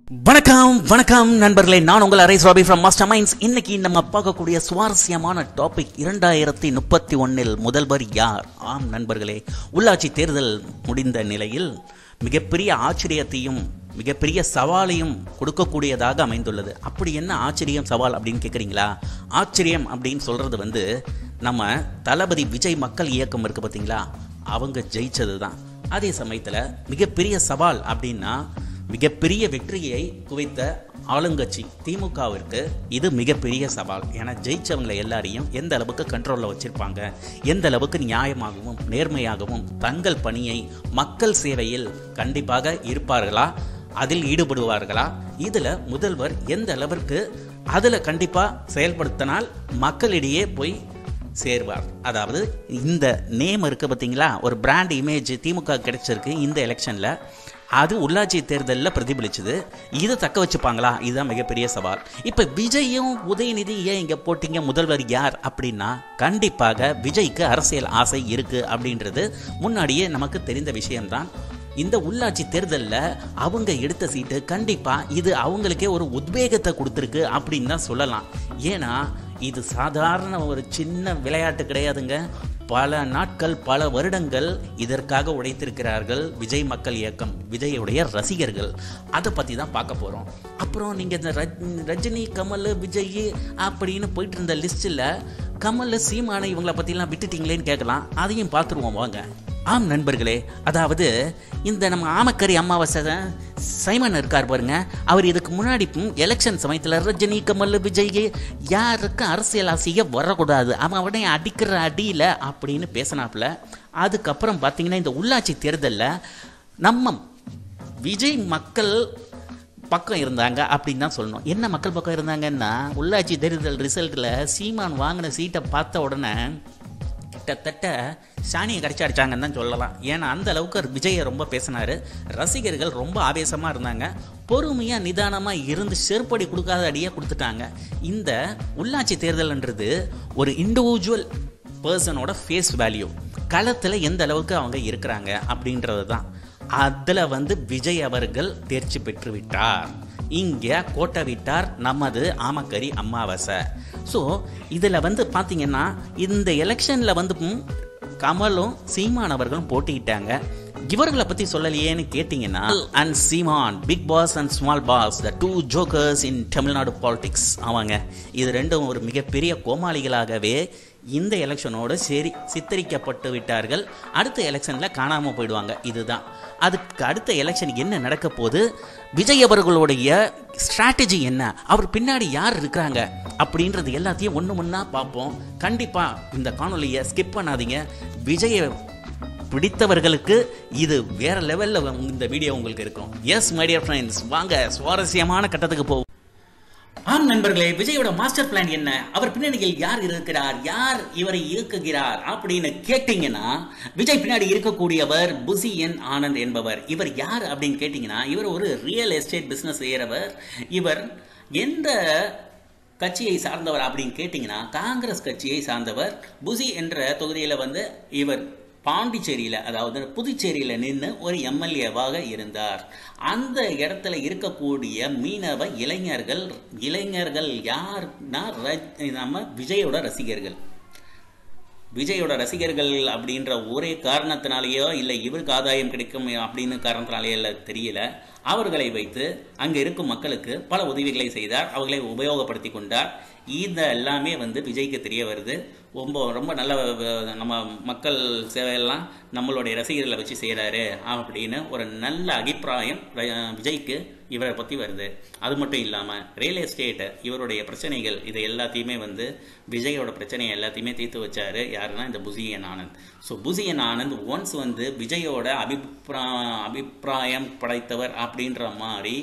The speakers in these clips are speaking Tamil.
வணக்கம் வணக்கம் நண்பர்களே, நான் உங்கள் அரேஸ் ராபி ஃப்ரம் மாஸ்டர் மைண்ட்ஸ். இன்னைக்கு நம்ம பார்க்கக்கூடிய சுவாரஸ்யமான டாபிக் 2031 முதல்வர் யார்? ஆம் நண்பர்களே, உள்ளாட்சி தேர்தல் முடிந்த நிலையில் மிகப்பெரிய ஆச்சரியத்தையும் மிகப்பெரிய சவாலையும் கொடுக்கக்கூடியதாக அமைந்துள்ளது. அப்படி என்ன ஆச்சரியம் சவால் அப்படின்னு கேட்குறீங்களா? ஆச்சரியம் அப்படின்னு சொல்கிறது நம்ம தளபதி விஜய் மக்கள் இயக்கம் இருக்குது பார்த்தீங்களா, அவங்க ஜெயிச்சது தான். அதே சமயத்தில் மிகப்பெரிய சவால் அப்படின்னா மிகப்பெரிய வெற்றியை குவித்த ஆளுங்கட்சி திமுகவிற்கு இது மிகப்பெரிய சவால். ஏன்னா ஜெயிச்சவங்களை எல்லாரையும் எந்த அளவுக்கு கண்ட்ரோலில் வச்சுருப்பாங்க, எந்த அளவுக்கு நியாயமாகவும் நேர்மையாகவும் தங்கள் பணியை மக்கள் சேவையில் கண்டிப்பாக இருப்பார்களா, அதில் ஈடுபடுவார்களா, இதில் முதல்வர் எந்த அளவிற்கு அதில் கண்டிப்பாக செயல்படுத்தினால் மக்களிடையே போய் சேர்வார். அதாவது இந்த நேம் இருக்குது பார்த்தீங்களா, ஒரு பிராண்ட் இமேஜ் திமுக கிடைச்சிருக்கு இந்த எலெக்ஷனில், அது உள்ளாட்சி தேர்தலில் பிரதிபலிச்சுது. இதை தக்க வச்சுப்பாங்களா? இதுதான் மிகப்பெரிய சவால். இப்போ விஜயும் உதயநிதி ஏன் இங்கே போட்டிங்க, முதல்வர் யார் அப்படின்னா, கண்டிப்பாக விஜய்க்கு அரசியல் ஆசை இருக்குது அப்படின்றது முன்னாடியே நமக்கு தெரிந்த விஷயம்தான். இந்த உள்ளாட்சி தேர்தலில் அவங்க எடுத்த சீட்டு கண்டிப்பாக இது அவங்களுக்கே ஒரு உத்வேகத்தை கொடுத்துருக்கு அப்படின்னு தான் சொல்லலாம். ஏன்னா இது சாதாரண ஒரு சின்ன விளையாட்டு கிடையாதுங்க. பல நாட்கள் பல வருடங்கள் இதற்காக உழைத்திருக்கிறார்கள் விஜய் மக்கள் இயக்கம், விஜயுடைய ரசிகர்கள். அதை பற்றி தான் பார்க்க போகிறோம். அப்புறம் நீங்கள் இந்த ரஜினி கமல் விஜய் அப்படின்னு போயிட்டு இருந்த லிஸ்ட்டில் கமல் சீமானை இவங்களை பற்றிலாம் விட்டுட்டீங்களேன்னு கேட்கலாம். அதையும் பார்த்துருவோம் வாங்க. ஆம் நண்பர்களே, அதாவது இந்த நம்ம ஆமக்கரி அமாவாசை சைமன் இருக்கார் பாருங்க, அவர் இதுக்கு முன்னாடி எலெக்ஷன் சமயத்தில் ரஜினி கமல் விஜய் யாருக்கும் அரசியல் ஆசையை வரக்கூடாது, அவன் உடனே அடிக்கிற அடியில் அப்படின்னு பேசினாப்புல. அதுக்கப்புறம் பார்த்தீங்கன்னா இந்த உள்ளாட்சி தேர்தலில் நம்ம விஜய் மக்கள் பக்கம் இருந்தாங்க அப்படின்னு தான் சொல்லணும். என்ன மக்கள் பக்கம் இருந்தாங்கன்னா, உள்ளாட்சி தேர்தல் ரிசல்ட்டில் சீமான் வாங்கின சீட்டை பார்த்த உடனே கிட்டத்தட்ட சாணியை கரைச்சி அடிச்சாங்கன்னு தான் சொல்லலாம். ஏன்னா அந்த அளவுக்கு விஜயை ரொம்ப பேசினார். ரசிகர்கள் ரொம்ப ஆவேசமாக இருந்தாங்க. பொறுமையாக நிதானமாக இருந்து செருப்படி கொடுக்காத அடியாக கொடுத்துட்டாங்க. இந்த உள்ளாட்சி தேர்தல்ன்றது ஒரு இண்டிவிஜுவல் பர்சனோட ஃபேஸ் வேல்யூ, களத்தில் எந்த அளவுக்கு அவங்க இருக்கிறாங்க அப்படின்றது தான். அதில் விஜய் அவர்கள் தேர்ச்சி பெற்று விட்டார். இங்கே கோட்டை விட்டார் நமது ஆமக்கரி அமாவாசை. ஸோ இதில் பார்த்தீங்கன்னா இந்த எலெக்ஷனில் கமலும் சீமான் அவர்களும் போட்டிக்கிட்டாங்க. இவர்களை பற்றி சொல்லலையேன்னு கேட்டிங்கன்னா, and Seeman big boss and small boss, the two jokers in Tamil Nadu politics. அவங்க இது ரெண்டும் ஒரு மிகப்பெரிய கோமாளிகளாகவே இந்த எலெக்ஷனோடு சரி சித்தரிக்கப்பட்டு விட்டார்கள். அடுத்த எலெக்ஷனில் காணாமல் போயிடுவாங்க. இதுதான். அதுக்கு அடுத்த எலெக்ஷன் என்ன நடக்க போது, விஜய் அவர்களுடைய ஸ்ட்ராட்டஜி என்ன, அவர் பின்னாடி யார் இருக்கிறாங்க அப்படின்றது எல்லாத்தையும் ஒன்று ஒன்றா பார்ப்போம். கண்டிப்பாக இந்த காணொலியை ஸ்கிப் பண்ணாதீங்க. விஜயை பிடித்தவர்களுக்கு இது வேற லெவலில் இந்த வீடியோ உங்களுக்கு இருக்கும். எஸ் மை டியர் ஃப்ரெண்ட்ஸ், வாங்க சுவாரஸ்யமான கட்டத்துக்கு போவோம். ஆம் நண்பர்களே, விஜயோட மாஸ்டர் பிளான் என்ன, அவர் பின்னணியில் யார் இருக்கிறார், யார் இவரை இயக்குகிறார் அப்படின்னு கேட்டீங்கன்னா, விஜய் பின்னாடி இருக்கக்கூடியவர் புசி என் ஆனந்த் என்பவர். இவர் யார் அப்படின்னு கேட்டீங்கன்னா, இவர் ஒரு ரியல் எஸ்டேட் பிசினஸ் செய்கிறவர். இவர் எந்த கட்சியை சார்ந்தவர் அப்படின்னு கேட்டிங்கன்னா, காங்கிரஸ் கட்சியை சார்ந்தவர். புசி என்ற தொகுதியில் இவர் பாண்டிச்சேரியில், அதாவது புதுச்சேரியில் நின்று ஒரு எம்எல்ஏவாக இருந்தார். அந்த இடத்துல இருக்கக்கூடிய மீனவ இளைஞர்கள் யார்னா நம்ம விஜயோட ரசிகர்கள். விஜயோட ரசிகர்கள் அப்படின்ற ஒரே காரணத்தினாலேயோ இல்லை இவருக்கு ஆதாயம் கிடைக்கும் அப்படின்னு காரணத்தினாலேயோ இல்லை தெரியல, அவர்களை வைத்து அங்கே இருக்கும் மக்களுக்கு பல உதவிகளை செய்தார், அவர்களை உபயோகப்படுத்தி கொண்டார். இது எல்லாமே விஜய்க்கு தெரிய வருது. ரொம்ப நல்ல நம்ம மக்கள் சேவையெல்லாம் நம்மளுடைய ரசிகர்களை வச்சு செய்கிறாரு அப்படின்னு ஒரு நல்ல அபிப்பிராயம் விஜய்க்கு இவரை பற்றி வருது. அது மட்டும் இல்லாமல் ரியல் எஸ்டேட் இவருடைய பிரச்சனைகள் இது எல்லாத்தையுமே விஜயோட பிரச்சனையை எல்லாத்தையுமே தீர்த்து வச்சாரு. யாருன்னா இந்த புசி என் ஆனந்த். ஸோ புசி என் ஆனந்த் ஒன்ஸ் விஜயோட அபிப்பிராயம் படைத்தவர் அப்படின்ற மாதிரி,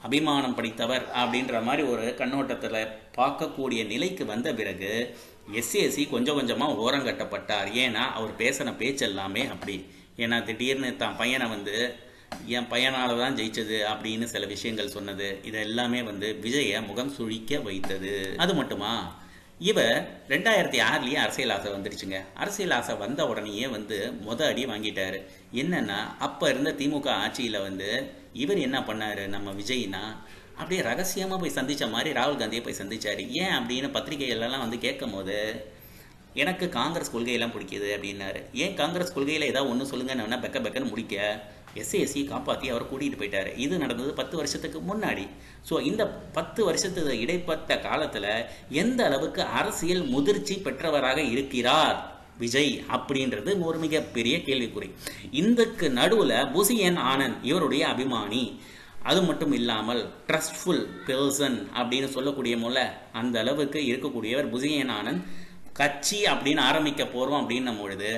அபிமானம் படித்தவர் அப்படின்ற மாதிரி ஒரு கண்ணோட்டத்தில் பார்க்கக்கூடிய நிலைக்கு வந்த பிறகு எஸ்ஏசி கொஞ்சம் கொஞ்சமாக ஓரங்கட்டப்பட்டார். ஏன்னா அவர் பேசின பேச்சு எல்லாமே அப்படி. ஏன்னா திடீர்னு தான் பையனை என் பையனால் தான் ஜெயிச்சது அப்படின்னு சில விஷயங்கள் சொன்னது, இது எல்லாமே விஜயை முகம் சுழிக்க வைத்தது. அது மட்டுமா, இவர் 2006 அரசியல் ஆசை வந்துடுச்சுங்க. அரசியல் ஆசை வந்த உடனேயே அடி வாங்கிட்டாரு. என்னன்னா அப்போ இருந்த திமுக ஆட்சியில் இவர் என்ன பண்ணார் நம்ம விஜய்னா, அப்படியே ரகசியமாக போய் சந்தித்த மாதிரி ராகுல் காந்தியை போய் சந்திச்சார். ஏன் அப்படின்னு பத்திரிகைகளெல்லாம் வந்து கேட்கும் போது, எனக்கு காங்கிரஸ் கொள்கையெல்லாம் பிடிக்குது அப்படின்னாரு. ஏன் காங்கிரஸ் கொள்கையில் ஏதாவது ஒன்று சொல்லுங்கன்னு பெக்கன்னு முடிக்க எஸ்ஏஎஸ்சி காப்பாற்றி அவரை கூட்டிகிட்டு போயிட்டார். இது நடந்தது 10 வருஷத்துக்கு முன்னாடி. ஸோ இந்த 10 வருஷத்துக்கு இடைப்பட்ட காலத்தில் எந்த அளவுக்கு அரசியல் முதிர்ச்சி பெற்றவராக இருக்கிறார் விஜய் அப்படின்றது ஒரு மிகப்பெரிய கேள்விக்குறி. இந்தக்கு நடுவில் புசியன் ஆனந்த் இவருடைய அபிமானி, அது மட்டும் இல்லாமல் ட்ரஸ்ட்ஃபுல் பெர்சன் அப்படின்னு சொல்லக்கூடிய போல அந்த அளவுக்கு இருக்கக்கூடியவர் புசியன் ஆனந்த். கட்சி அப்படின்னு ஆரம்பிக்க போகிறோம் அப்படின்னும் பொழுது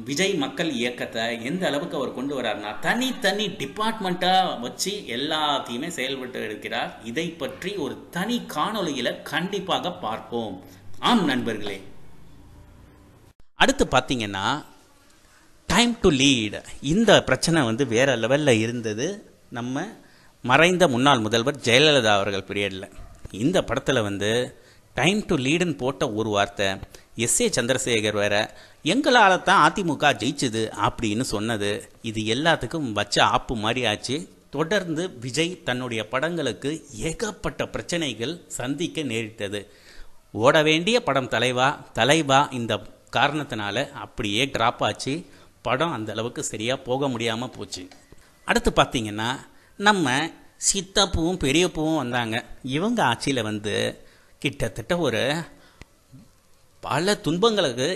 விஜய் மக்கள் இயக்கத்தை எந்த அளவுக்கு அவர் கொண்டு வரார்னா, தனி டிபார்ட்மெண்ட்டாக வச்சு எல்லாத்தையுமே செயல்பட்டு இருக்கிறார். இதை பற்றி ஒரு தனி காணொளியில் கண்டிப்பாக பார்ப்போம். ஆம் நண்பர்களே, அடுத்து பார்த்தீங்கன்னா டைம் டு லீட். இந்த பிரச்சனை வந்து வேற லெவலில் இருந்தது நம்ம மறைந்த முன்னாள் முதல்வர் ஜெயலலிதா அவர்கள் பீரியடில். இந்த படத்தில் வந்து டைம் டு லீடுன்னு போட்ட ஒரு வார்த்தை எஸ்.ஏ. சந்திரசேகர் வேற எங்களால் தான் அதிமுக ஜெயிச்சுது அப்படின்னு சொன்னது, இது எல்லாத்துக்கும் வச்ச ஆப்பு மாதிரி ஆச்சு. தொடர்ந்து விஜய் தன்னுடைய படங்களுக்கு ஏகப்பட்ட பிரச்சனைகள் சந்திக்க நேரிட்டது. ஓட வேண்டிய படம் தலைவா இந்த காரணத்தினால அப்படியே டிராப் ஆச்சு. படம் அந்த அளவுக்கு சரியாக போக முடியாமல் போச்சு. அடுத்து பார்த்தீங்கன்னா நம்ம சித்தப்பூவும் பெரியப்பூவும் வந்தாங்க. இவங்க ஆட்சியில் வந்து கிட்டத்தட்ட ஒரு பல துன்பங்களுக்கு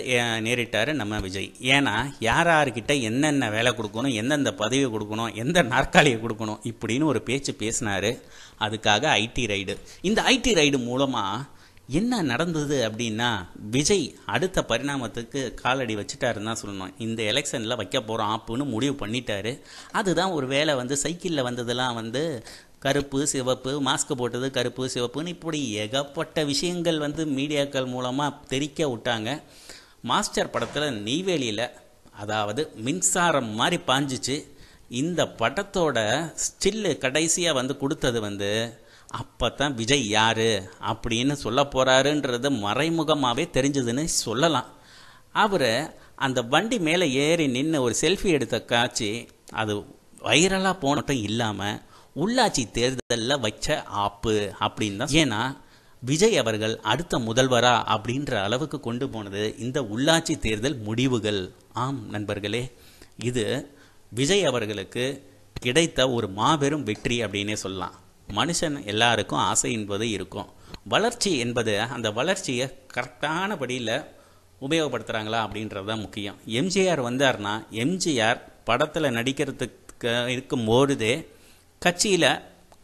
நேரிட்டார் நம்ம விஜய். ஏன்னா யார்கிட்ட என்னென்ன வேலை கொடுக்கணும், எந்தெந்த பதவி கொடுக்கணும், எந்த நாற்காலியை கொடுக்கணும் இப்படின்னு ஒரு பேச்சு பேசினார். அதுக்காக ஐடி ரைடு. இந்த ஐடி ரைடு மூலமாக என்ன நடந்தது அப்படின்னா, விஜய் அடுத்த பரிணாமத்துக்கு காலடி வச்சுட்டாருன்னு தான் சொல்லணும். இந்த எலெக்ஷனில் வைக்க போகிறோம் ஆப்புன்னு முடிவு பண்ணிட்டாரு. அதுதான் ஒரு வேலை வந்து சைக்கிளில் வந்ததெல்லாம் வந்து கருப்பு சிவப்பு, மாஸ்க் போட்டது கருப்பு சிவப்புன்னு இப்படி ஏகப்பட்ட விஷயங்கள் வந்து மீடியாக்கள் மூலமாக தெரிக்க விட்டாங்க. மாஸ்டர் படத்தில் நெய்வேலியில் அதாவது மின்சாரம் மாதிரி பாஞ்சிச்சு. இந்த படத்தோட ஸ்டில்லு கடைசியாக வந்து கொடுத்தது வந்து அப்போ தான் விஜய் யார் அப்படின்னு சொல்ல போகிறாருன்றது மறைமுகமாகவே தெரிஞ்சதுன்னு சொல்லலாம். அவர் அந்த வண்டி மேலே ஏறி நின்று ஒரு செல்ஃபி எடுத்த காட்சி அது வைரலாக போனட்டும் இல்லாமல் உள்ளாட்சி தேர்தலில் வச்ச ஆப்பு அப்படின்னு தான். ஏன்னா விஜய் அவர்கள் அடுத்த முதல்வரா அப்படின்ற அளவுக்கு கொண்டு போனது இந்த உள்ளாட்சி தேர்தல் முடிவுகள். ஆம் நண்பர்களே, இது விஜய் அவர்களுக்கு கிடைத்த ஒரு மாபெரும் வெற்றி அப்படின்னே சொல்லலாம். மனுஷன் எல்லாருக்கும் ஆசை என்பது இருக்கும். வளர்ச்சி என்பது அந்த வளர்ச்சியை கரெக்டான படியில் உபயோகப்படுத்துகிறாங்களா அப்படின்றது தான் முக்கியம். எம்ஜிஆர் வந்தார்னா எம்ஜிஆர் படத்தில் நடிக்கிறதுக்கு இருக்கும்போதே கட்சியில்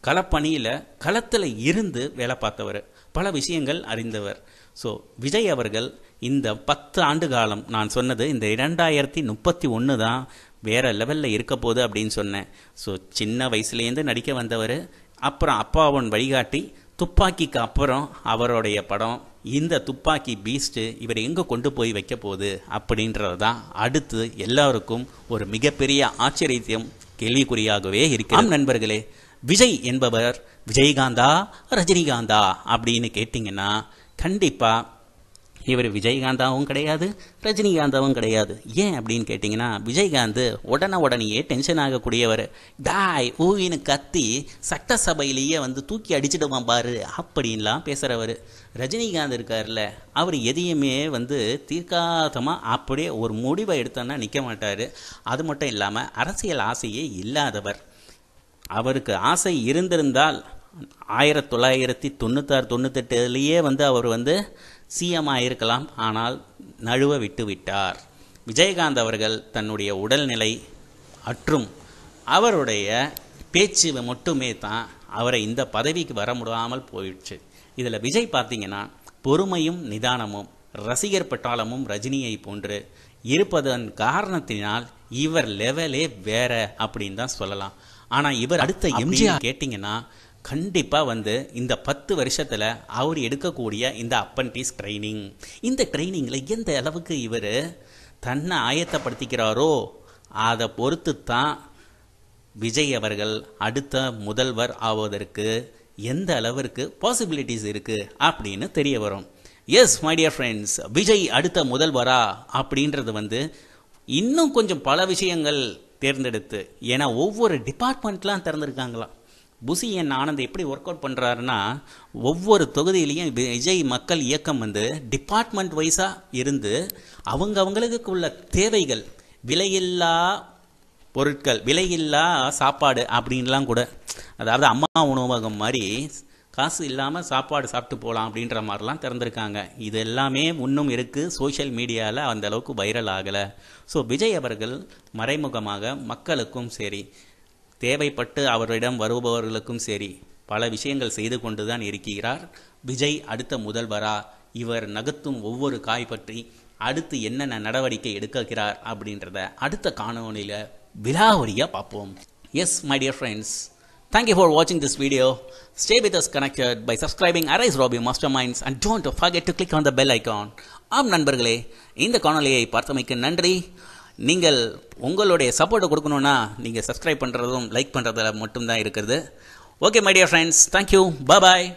களப்பணியில் களத்தில் இருந்து வேலை பார்த்தவர், பல விஷயங்கள் அறிந்தவர். ஸோ விஜய் அவர்கள் இந்த 10 ஆண்டு காலம் நான் சொன்னது இந்த 2031 தான் வேறு லெவலில் இருக்க போகுது அப்படின்னு சொன்னேன். ஸோ சின்ன வயசுலேருந்து நடிக்க வந்தவர், அப்புறம் அப்பாவன் வழிகாட்டி, துப்பாக்கிக்கு அப்புறம் அவருடைய படம் இந்த துப்பாக்கி பீஸ்ட்டு இவர் எங்கே கொண்டு போய் வைக்க போகுது அப்படின்றது தான் அடுத்து எல்லாருக்கும் ஒரு மிகப்பெரிய ஆச்சரியம் கேள்விக்குறியாகவே இருக்கிறார். நண்பர்களே, விஜய் என்பவர் விஜயகாந்தா ரஜினிகாந்தா அப்படின்னு கேட்டிங்கன்னா கண்டிப்பாக இவர் விஜயகாந்தாவும் கிடையாது, ரஜினிகாந்தாவும் கிடையாது. ஏன் அப்படின்னு கேட்டிங்கன்னா, விஜயகாந்த் உடனேயே டென்ஷன் ஆகக்கூடியவர். டாய் ஊயின்னு கத்தி சட்டசபையிலேயே வந்து தூக்கி அடிச்சிடுவான் பாரு அப்படின்லாம் பேசுகிறவர். ரஜினிகாந்த் இருக்கார்ல, அவர் எதையுமே வந்து தீர்க்காதமாக அப்படியே ஒரு முடிவை எடுத்தோன்னா நிற்க மாட்டார். அது மட்டும் இல்லாமல் அரசியல் ஆசையே இல்லாதவர். அவருக்கு ஆசை இருந்திருந்தால் 1996-98 வந்து அவர் வந்து சிஎம் ஆகியிருக்கலாம். ஆனால் நழுவ விட்டு விட்டார். விஜயகாந்த் அவர்கள் தன்னுடைய உடல்நிலை மற்றும் அவருடைய பேச்சு மட்டுமே தான் அவரை இந்த பதவிக்கு வர முடியாமல் போயிடுச்சு. இதில் விஜய் பார்த்தீங்கன்னா பொறுமையும் நிதானமும் ரசிகர் பட்டாளமும் ரஜினியை போன்று இருப்பதன் காரணத்தினால் இவர் லெவலே வேற அப்படின்னு தான் சொல்லலாம். ஆனால் இவர் அடுத்த எம்ஜிஆர் கேட்டிங்கன்னா கண்டிப்பாக வந்து இந்த 10 வருஷத்தில் அவர் எடுக்கக்கூடிய இந்த அப்பன்டிஸ் ட்ரைனிங், இந்த ட்ரைனிங்கில் எந்த அளவுக்கு இவர் தன்னை ஆயத்தப்படுத்திக்கிறாரோ அதை பொறுத்து தான் விஜய் அவர்கள் அடுத்த முதல்வர் ஆவதற்கு எந்த அளவிற்கு பாசிபிலிட்டிஸ் இருக்குது அப்படின்னு தெரிய வரும். S my dear friends, Vijay அடுத்த முதல்வரா அப்படின்றது வந்து இன்னும் கொஞ்சம் பல விஷயங்கள் தேர்ந்தெடுத்து, ஏன்னா ஒவ்வொரு டிபார்ட்மெண்ட்லாம் திறந்துருக்காங்களாம். புசி என் ஆனந்த் எப்படி ஒர்க் அவுட் பண்ணுறாருன்னா, ஒவ்வொரு தொகுதியிலையும் விஜய் மக்கள் இயக்கம் வந்து டிபார்ட்மெண்ட் வைஸாக இருந்து அவங்களுக்கு உள்ள தேவைகள், விலையில்லா பொருட்கள், விலையில்லா சாப்பாடு அப்படின்லாம் கூட, அதாவது அம்மா உணவகம் மாதிரி காசு இல்லாமல் சாப்பாடு சாப்பிட்டு போகலாம் அப்படின்ற மாதிரிலாம் திறந்திருக்காங்க. இது எல்லாமே இன்னும் இருக்குது. சோஷியல் மீடியாவில் அந்த அளவுக்கு வைரல் ஆகலை. ஸோ விஜய் அவர்கள் மறைமுகமாக மக்களுக்கும் சரி, தேவைப்பட்டு அவரிடம் வருபவர்களுக்கும் சரி, பல விஷயங்கள் செய்து கொண்டு தான் இருக்கிறார். விஜய் அடுத்த முதல்வரா, இவர் நகர்த்தும் ஒவ்வொரு காய் பற்றி அடுத்து என்னென்ன நடவடிக்கை எடுக்கிறார் அப்படின்றத அடுத்த காணொளியில் விலாவரியாக பார்ப்போம். S my dear friends, thank you for watching this video. Stay with us connected by subscribing Arise Robbie Masterminds and don't forget to click on the bell icon. ஆம் நண்பர்களே, இந்த காணொளியை பார்த்தமைக்கு நன்றி. நீங்கள் உங்களுடைய சப்போர்ட்டை கொடுக்கணுன்னா நீங்கள் சப்ஸ்கிரைப் பண்ணுறதும் லைக் பண்ணுறதுல மட்டும்தான் இருக்கிறது. Okay my dear friends, thank you, bye.